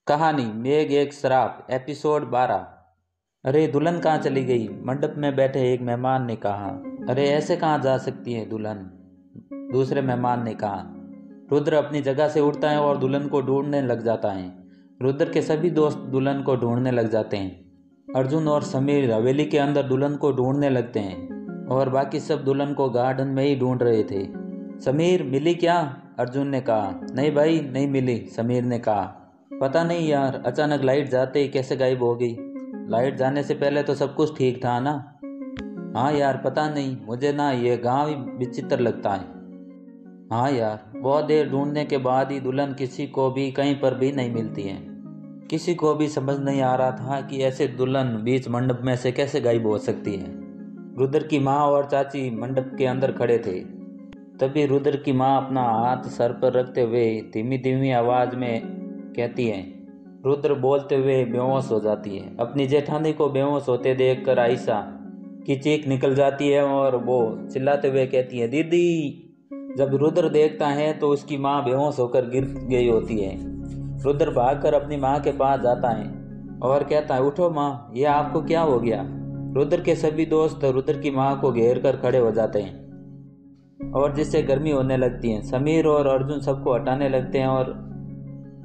कहानी मेघ एक शराब एपिसोड 12। अरे दुल्हन कहाँ चली गई? मंडप में बैठे एक मेहमान ने कहा। अरे ऐसे कहाँ जा सकती है दुल्हन? दूसरे मेहमान ने कहा। रुद्र अपनी जगह से उठता है और दुल्हन को ढूंढने लग जाता है। रुद्र के सभी दोस्त दुल्हन को ढूंढने लग जाते हैं। अर्जुन और समीर हवेली के अंदर दुल्हन को ढूंढने लगते हैं और बाकी सब दुल्हन को गार्डन में ही ढूंढ रहे थे। समीर मिली क्या? अर्जुन ने कहा। नहीं भाई नहीं मिली, समीर ने कहा। पता नहीं यार, अचानक लाइट जाते ही कैसे गायब हो गई। लाइट जाने से पहले तो सब कुछ ठीक था ना। हाँ यार पता नहीं, मुझे ना ये गांव ही विचित्र लगता है। हाँ यार, बहुत देर ढूंढने के बाद ही दुल्हन किसी को भी कहीं पर भी नहीं मिलती है। किसी को भी समझ नहीं आ रहा था कि ऐसे दुल्हन बीच मंडप में से कैसे गायब हो सकती है। रुद्र की माँ और चाची मंडप के अंदर खड़े थे। तभी रुद्र की माँ अपना हाथ सर पर रखते हुए धीमी धीमी आवाज में कहती है। रुद्र बोलते हुए बेहोश हो जाती है। अपनी जेठानी को बेहोश होते देखकर आयशा की चीख निकल जाती है और वो चिल्लाते हुए कहती है, दीदी। जब रुद्र देखता है तो उसकी माँ बेहोश होकर गिर गई होती है। रुद्र भागकर अपनी माँ के पास जाता है और कहता है, उठो माँ, ये आपको क्या हो गया? रुद्र के सभी दोस्त रुद्र की माँ को घेर कर खड़े हो जाते हैं और जिससे गर्मी होने लगती है। समीर और अर्जुन सबको हटाने लगते हैं और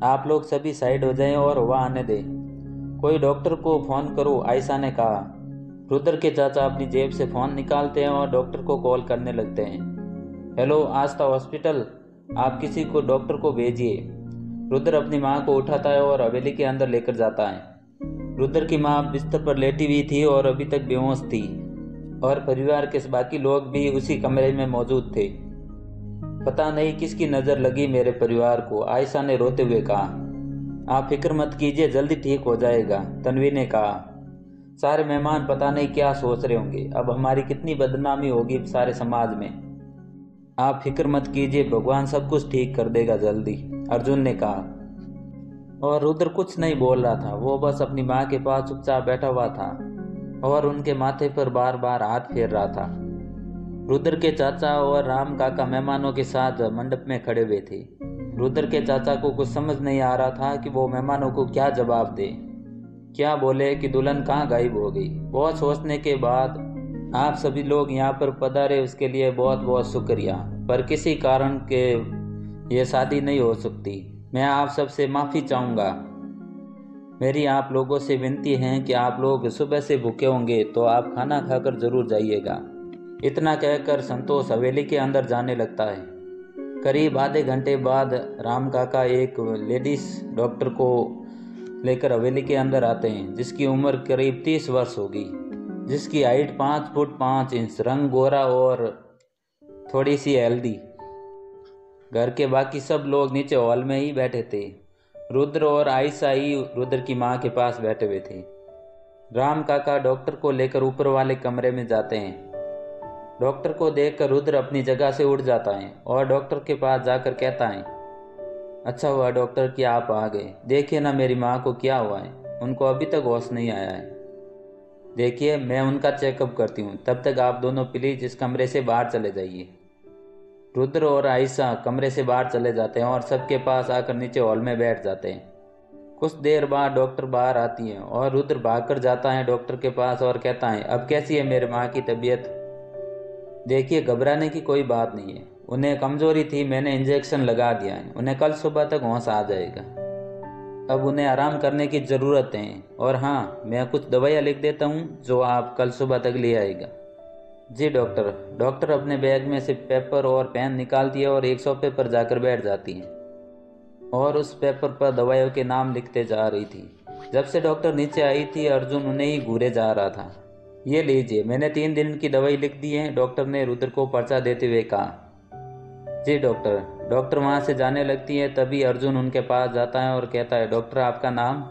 आप लोग सभी साइड हो जाएं और हवा आने दें। कोई डॉक्टर को फ़ोन करो, आयशा ने कहा। रुद्र के चाचा अपनी जेब से फ़ोन निकालते हैं और डॉक्टर को कॉल करने लगते हैं। हेलो आस्था हॉस्पिटल, आप किसी को डॉक्टर को भेजिए। रुद्र अपनी माँ को उठाता है और हवेली के अंदर लेकर जाता है। रुद्र की माँ बिस्तर पर लेटी हुई थी और अभी तक बेहोश थी और परिवार के बाकी लोग भी उसी कमरे में मौजूद थे। पता नहीं किसकी नज़र लगी मेरे परिवार को, आयशा ने रोते हुए कहा। आप फिक्र मत कीजिए, जल्दी ठीक हो जाएगा, तन्वी ने कहा। सारे मेहमान पता नहीं क्या सोच रहे होंगे, अब हमारी कितनी बदनामी होगी सारे समाज में। आप फिक्र मत कीजिए, भगवान सब कुछ ठीक कर देगा जल्दी, अर्जुन ने कहा। और रुद्र कुछ नहीं बोल रहा था, वो बस अपनी माँ के पास चुपचाप बैठा हुआ था और उनके माथे पर बार बार हाथ फेर रहा था। रुद्र के चाचा और राम काका मेहमानों के साथ मंडप में खड़े हुए थे। रुद्र के चाचा को कुछ समझ नहीं आ रहा था कि वो मेहमानों को क्या जवाब दे। क्या बोले कि दुल्हन कहाँ गायब हो गई। बहुत सोचने के बाद, आप सभी लोग यहाँ पर पधारे उसके लिए बहुत बहुत शुक्रिया, पर किसी कारण के ये शादी नहीं हो सकती। मैं आप सबसे माफ़ी चाहूँगा। मेरी आप लोगों से विनती है कि आप लोग सुबह से भूखे होंगे तो आप खाना खाकर जरूर जाइएगा। इतना कहकर संतोष हवेली के अंदर जाने लगता है। करीब आधे घंटे बाद राम काका एक लेडीज डॉक्टर को लेकर हवेली के अंदर आते हैं, जिसकी उम्र करीब 30 वर्ष होगी, जिसकी हाइट 5 फुट 5 इंच, रंग गोरा और थोड़ी सी हेल्दी। घर के बाकी सब लोग नीचे हॉल में ही बैठे थे। रुद्र और आयशा ही रुद्र की माँ के पास बैठे हुए थे। राम काका डॉक्टर को लेकर ऊपर वाले कमरे में जाते हैं। डॉक्टर को देखकर रुद्र अपनी जगह से उठ जाता है और डॉक्टर के पास जाकर कहता है, अच्छा हुआ डॉक्टर कि आप आ गए। देखिए ना मेरी माँ को क्या हुआ है, उनको अभी तक होश नहीं आया है। देखिए मैं उनका चेकअप करती हूँ, तब तक आप दोनों प्लीज इस कमरे से बाहर चले जाइए। रुद्र और आयशा कमरे से बाहर चले जाते हैं और सबके पास आकर नीचे हॉल में बैठ जाते हैं। कुछ देर बाद डॉक्टर बाहर आती है और रुद्र भागकर जाता है डॉक्टर के पास और कहता है, अब कैसी है मेरे माँ की तबीयत? देखिए घबराने की कोई बात नहीं है, उन्हें कमजोरी थी, मैंने इंजेक्शन लगा दिया है, उन्हें कल सुबह तक होश आ जाएगा। अब उन्हें आराम करने की ज़रूरत है और हाँ, मैं कुछ दवाइयाँ लिख देता हूँ जो आप कल सुबह तक ले आएगा। जी डॉक्टर। डॉक्टर अपने बैग में से पेपर और पेन निकालती है और एक सोफे पर जाकर बैठ जाती है और उस पेपर पर दवाइयों के नाम लिखते जा रही थी। जब से डॉक्टर नीचे आई थी, अर्जुन उन्हें ही घूरे जा रहा था। ये लीजिए, मैंने 3 दिन की दवाई लिख दी है, डॉक्टर ने रुद्र को पर्चा देते हुए कहा। जी डॉक्टर। डॉक्टर वहाँ से जाने लगती है, तभी अर्जुन उनके पास जाता है और कहता है, डॉक्टर आपका नाम?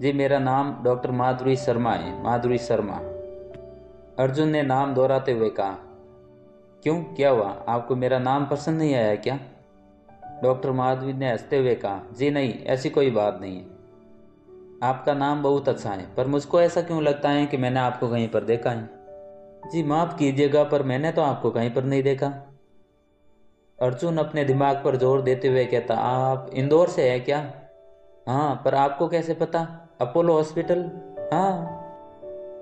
जी मेरा नाम डॉक्टर माधुरी शर्मा है, माधुरी शर्मा, अर्जुन ने नाम दोहराते हुए कहा। क्यों, क्या हुआ, आपको मेरा नाम पसंद नहीं आया क्या? डॉक्टर माधुरी ने हंसते हुए कहा, जी नहीं, ऐसी कोई बात नहीं है, आपका नाम बहुत अच्छा है, पर मुझको ऐसा क्यों लगता है कि मैंने आपको कहीं पर देखा है। जी माफ़ कीजिएगा, पर मैंने तो आपको कहीं पर नहीं देखा। अर्जुन अपने दिमाग पर जोर देते हुए कहता, आप इंदौर से है क्या? हाँ, पर आपको कैसे पता? Apollo hospital? हाँ,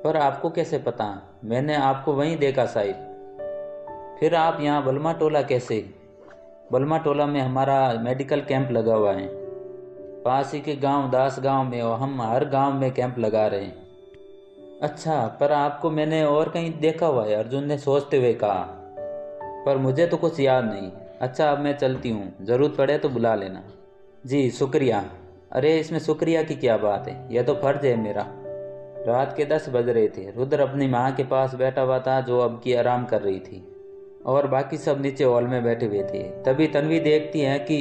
पर आपको कैसे पता? मैंने आपको वहीं देखा शायद। फिर आप यहाँ बलमा टोला कैसे? बलमा टोला में हमारा मेडिकल कैंप लगा हुआ है। पास ही के गांव दास गांव में, और हम हर गांव में कैंप लगा रहे हैं। अच्छा, पर आपको मैंने और कहीं देखा हुआ है, अर्जुन ने सोचते हुए कहा। पर मुझे तो कुछ याद नहीं। अच्छा, अब मैं चलती हूँ, ज़रूरत पड़े तो बुला लेना। जी शुक्रिया। अरे, इसमें शुक्रिया की क्या बात है, यह तो फर्ज है मेरा। रात के 10 बज रहे थे। रुद्र अपनी माँ के पास बैठा हुआ था, जो अब की आराम कर रही थी, और बाकी सब नीचे हॉल में बैठे हुए थे। तभी तन्वी देखती है कि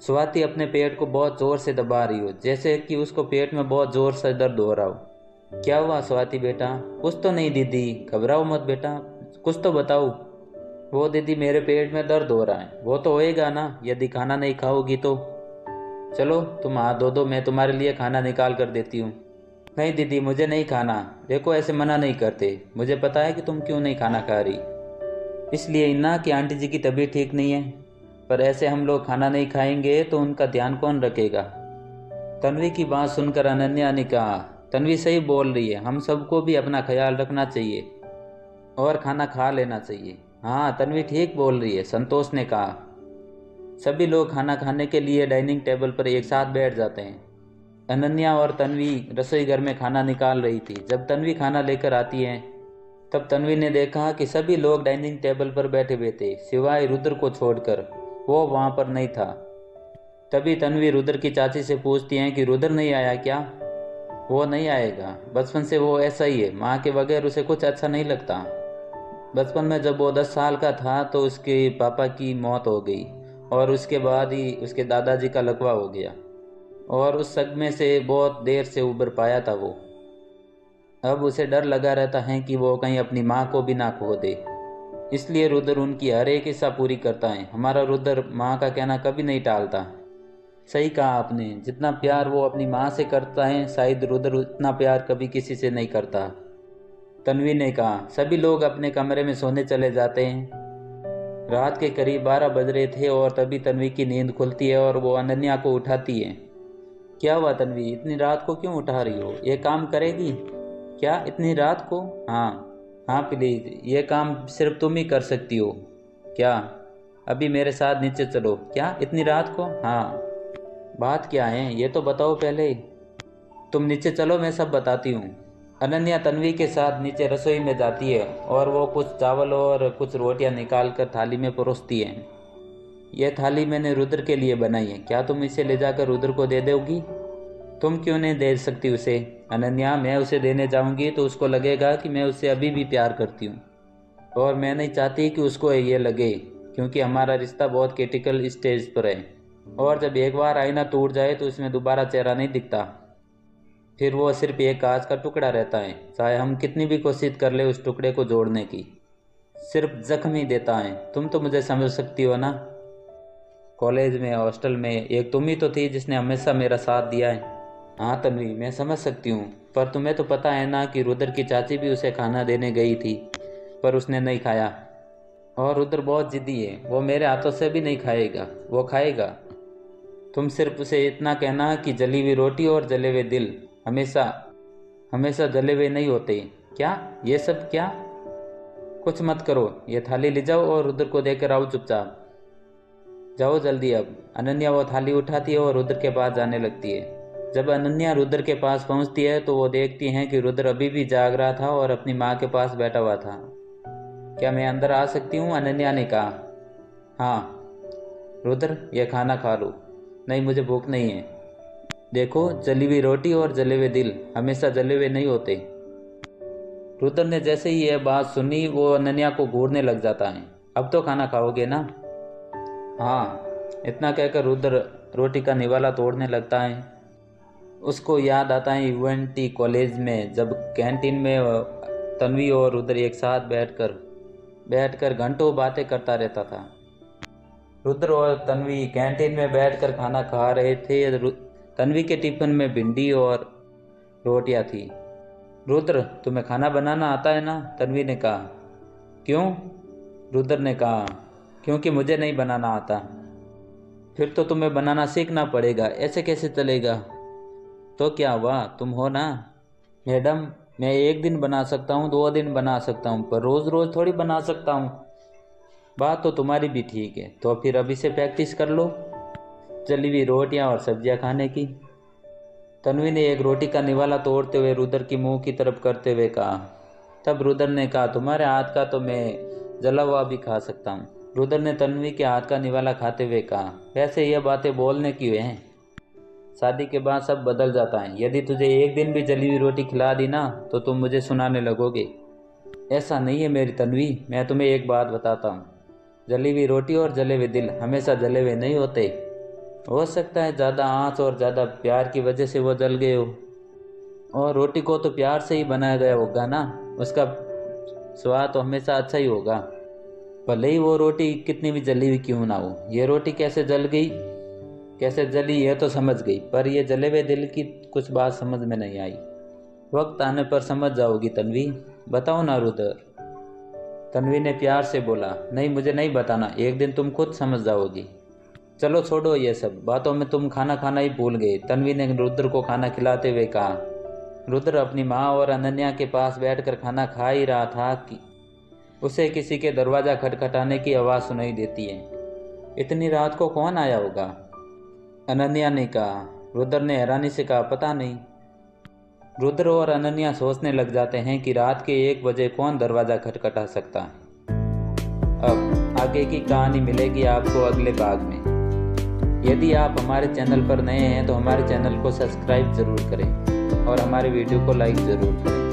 स्वाति अपने पेट को बहुत जोर से दबा रही हो, जैसे कि उसको पेट में बहुत जोर से दर्द हो रहा हो। क्या हुआ स्वाति बेटा? कुछ तो नहीं दीदी, घबराओ मत बेटा, कुछ तो बताओ। वो दीदी, मेरे पेट में दर्द हो रहा है। वो तो होएगा ना, यदि खाना नहीं खाओगी तो। चलो तुम हाथ धो दो, मैं तुम्हारे लिए खाना निकाल कर देती हूँ। नहीं दीदी, मुझे नहीं खाना। देखो, ऐसे मना नहीं करते, मुझे पता है कि तुम क्यों नहीं खाना खा रही। इसलिए ना कि आंटी जी की तबीयत ठीक नहीं है। पर ऐसे हम लोग खाना नहीं खाएंगे तो उनका ध्यान कौन रखेगा? तन्वी की बात सुनकर अनन्या ने कहा, तन्वी सही बोल रही है, हम सबको भी अपना ख्याल रखना चाहिए और खाना खा लेना चाहिए। हाँ, तन्वी ठीक बोल रही है, संतोष ने कहा। सभी लोग खाना खाने के लिए डाइनिंग टेबल पर एक साथ बैठ जाते हैं। अनन्या और तन्वी रसोई घर में खाना निकाल रही थी। जब तन्वी खाना लेकर आती है, तब तन्वी ने देखा कि सभी लोग डाइनिंग टेबल पर बैठे हुए थे, सिवाय रुद्र को छोड़कर। वो वहाँ पर नहीं था। तभी तन्वी रुद्र की चाची से पूछती है कि रुद्र नहीं आया क्या? वो नहीं आएगा, बचपन से वो ऐसा ही है, माँ के बगैर उसे कुछ अच्छा नहीं लगता। बचपन में जब वो 10 साल का था तो उसके पापा की मौत हो गई, और उसके बाद ही उसके दादाजी का लकवा हो गया, और उस सदमे से बहुत देर से उबर पाया था वो। अब उसे डर लगा रहता है कि वो कहीं अपनी माँ को भी ना खो दे। इसलिए रुद्र उनकी हर एक इच्छा पूरी करता है। हमारा रुद्र माँ का कहना कभी नहीं टालता। सही कहा आपने, जितना प्यार वो अपनी माँ से करता है, शायद रुद्र उतना प्यार कभी किसी से नहीं करता। तन्वी ने कहा। सभी लोग अपने कमरे में सोने चले जाते हैं। रात के करीब 12 बज रहे थे, और तभी तन्वी की नींद खुलती है और वो अनन्या को उठाती है। क्या हुआ तन्वी, इतनी रात को क्यों उठा रही हो? ये काम करेगी क्या इतनी रात को? हाँ हाँ प्लीज़, ये काम सिर्फ तुम ही कर सकती हो। क्या? अभी मेरे साथ नीचे चलो। क्या इतनी रात को? हाँ। बात क्या है ये तो बताओ पहले। तुम नीचे चलो, मैं सब बताती हूँ। अनन्या तन्वी के साथ नीचे रसोई में जाती है, और वो कुछ चावल और कुछ रोटियां निकाल कर थाली में परोसती है। यह थाली मैंने रुद्र के लिए बनाई है, क्या तुम इसे ले जाकर रुद्र को दे दोगी? तुम क्यों नहीं दे सकती उसे? अनन्या, मैं उसे देने जाऊंगी तो उसको लगेगा कि मैं उससे अभी भी प्यार करती हूँ, और मैं नहीं चाहती कि उसको ये लगे, क्योंकि हमारा रिश्ता बहुत क्रिटिकल स्टेज पर है, और जब एक बार आईना टूट जाए तो इसमें दोबारा चेहरा नहीं दिखता। फिर वो सिर्फ एक कांच का टुकड़ा रहता है, चाहे हम कितनी भी कोशिश कर ले उस टुकड़े को जोड़ने की, सिर्फ जख्म ही देता है। तुम तो मुझे समझ सकती हो ना। कॉलेज में, हॉस्टल में, एक तुम ही तो थी जिसने हमेशा मेरा साथ दिया है। हाँ तन्वी, मैं समझ सकती हूँ, पर तुम्हें तो पता है ना कि रुद्र की चाची भी उसे खाना देने गई थी, पर उसने नहीं खाया। और रुद्र बहुत जिद्दी है, वो मेरे हाथों से भी नहीं खाएगा, वो खाएगा। तुम सिर्फ उसे इतना कहना कि जली हुई रोटी और जले हुए दिल हमेशा हमेशा जले हुए नहीं होते। क्या? ये सब क्या? कुछ मत करो, ये थाली ले जाओ और रुद्र को देकर आओ चुपचाप। जाओ जल्दी अब। अनन्या वो थाली उठाती है और रुद्र के पास जाने लगती है। जब अनन्या रुद्र के पास पहुंचती है तो वो देखती है कि रुद्र अभी भी जाग रहा था और अपनी माँ के पास बैठा हुआ था। क्या मैं अंदर आ सकती हूँ? अनन्या ने कहा। हाँ। रुद्र, यह खाना खा लो। नहीं, मुझे भूख नहीं है। देखो, जली हुई रोटी और जले हुए दिल हमेशा जले हुए नहीं होते। रुद्र ने जैसे ही यह बात सुनी, वो अनन्या को घूरने लग जाता है। अब तो खाना खाओगे ना? हाँ। इतना कहकर रुद्र रोटी का निवाला तोड़ने लगता है। उसको याद आता है यूएनटी कॉलेज में, जब कैंटीन में तन्वी और रुद्र एक साथ बैठकर घंटों बातें करता रहता था। रुद्र और तन्वी कैंटीन में बैठकर खाना खा रहे थे। तन्वी के टिफिन में भिंडी और रोटियां थी। रुद्र, तुम्हें खाना बनाना आता है ना? तन्वी ने कहा। क्यों? रुद्र ने कहा। क्योंकि मुझे नहीं बनाना आता। फिर तो तुम्हें बनाना सीखना पड़ेगा, ऐसे कैसे चलेगा? तो क्या हुआ, तुम हो ना। मैडम, मैं एक दिन बना सकता हूँ, 2 दिन बना सकता हूँ, पर रोज़ रोज़ थोड़ी बना सकता हूँ। बात तो तुम्हारी भी ठीक है, तो फिर अभी से प्रैक्टिस कर लो। जली हुई रोटियाँ और सब्जियाँ खाने की। तन्वी ने एक रोटी का निवाला तोड़ते हुए रुद्र की मुंह की तरफ करते हुए कहा। तब रुद्र ने कहा, तुम्हारे हाथ का तो मैं जला हुआ भी खा सकता हूँ। रुद्र ने तन्वी के हाथ का निवाला खाते हुए कहा, वैसे ये बातें बोलने की हैं, शादी के बाद सब बदल जाता है। यदि तुझे एक दिन भी जली हुई रोटी खिला दी ना तो तुम मुझे सुनाने लगोगे। ऐसा नहीं है मेरी तन्वी, मैं तुम्हें एक बात बताता हूँ, जली हुई रोटी और जले हुए दिल हमेशा जले हुए नहीं होते। हो सकता है ज़्यादा आँच और ज़्यादा प्यार की वजह से वो जल गए हो, और रोटी को तो प्यार से ही बनाया गया होगा ना, उसका स्वाद तो हमेशा अच्छा ही होगा, भले ही वो रोटी कितनी भी जली हुई क्यों ना हो। ये रोटी कैसे जल गई, कैसे जली ये तो समझ गई, पर ये जले हुए दिल की कुछ बात समझ में नहीं आई। वक्त आने पर समझ जाओगी तन्वी, बताओ ना रुद्र। तन्वी ने प्यार से बोला, नहीं मुझे नहीं बताना, एक दिन तुम खुद समझ जाओगी। चलो छोड़ो ये सब बातों में, तुम खाना खाना ही भूल गए, तन्वी ने रुद्र को खाना खिलाते हुए कहा। रुद्र अपनी माँ और अनन्या के पास बैठकर खाना खा ही रहा था कि उसे किसी के दरवाज़ा खटखटाने की आवाज़ सुनाई देती है। इतनी रात को कौन आया होगा, अनन्या ने कहा। रुद्र ने हैरानी से कहा, पता नहीं। रुद्र और अनन्या सोचने लग जाते हैं कि रात के 1 बजे कौन दरवाज़ा खटखटा सकता है। अब आगे की कहानी मिलेगी आपको अगले भाग में। यदि आप हमारे चैनल पर नए हैं तो हमारे चैनल को सब्सक्राइब ज़रूर करें और हमारे वीडियो को लाइक ज़रूर करें।